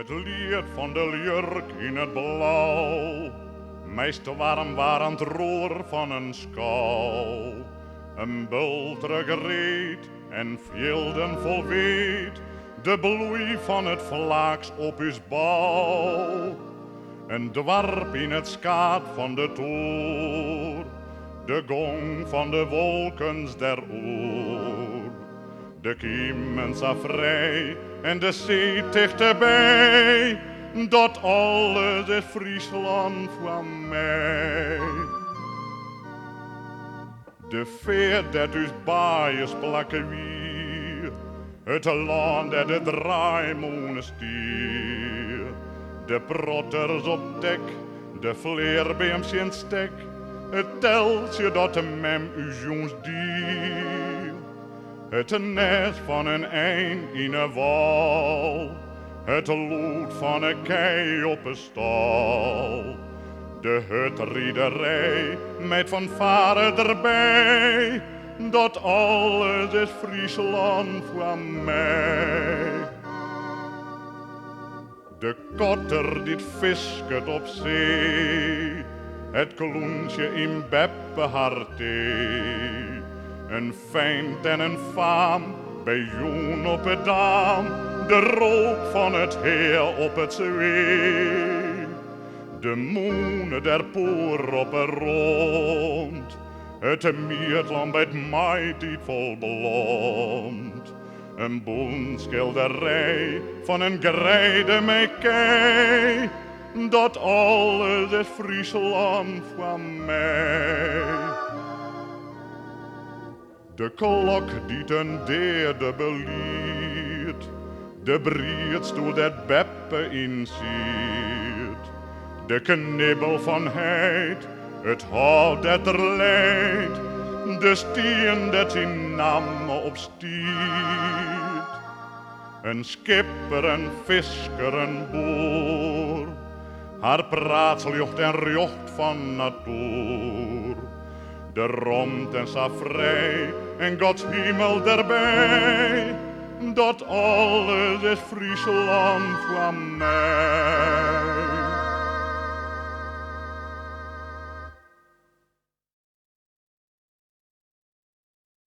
Het lied van de jurk in het blauw, meest warm aan het roer van een schouw. Een bultrige reet en velden vol weet, de bloei van het vlaaks op uw bouw. Een dwarp in het skaat van de toer, de gong van de wolkens der oer. De kiemen sa vrij en de zee dichterbij, dat alles is Friesland van mij. De veer dat us baaiers plakken weer, het land dat de draaimonen stier. De protters op dek, de vleerbeems in stek, het teltje dat de mem us jongs dier. Het nest van een ein in een wal, het lood van een kei op een stal. De hutriederij met fanfare erbij, dat alles is Friesland van mij. De kotter die visket op zee, het kloentje in Beppe hartee. Een feind en een faam, bij Joen op het daam, de rook van het heer op het zwee. De moenen der poer op een rond, het Mietland bij het maaitijd vol blond. Een boenschilderij van een grijde mekij, dat alles is Friesland van mij. De klok die ten derde beliert, de brietstoel dat Beppe inziet. De knibbel van heid, het hout dat er leidt, de steen dat zijn naam opstiert. Een skipper, een visker, een boer, haar praatslucht en rjocht van natuur. De rond en savrij en Gods hemel erbij, dat alles is Friesland van mij.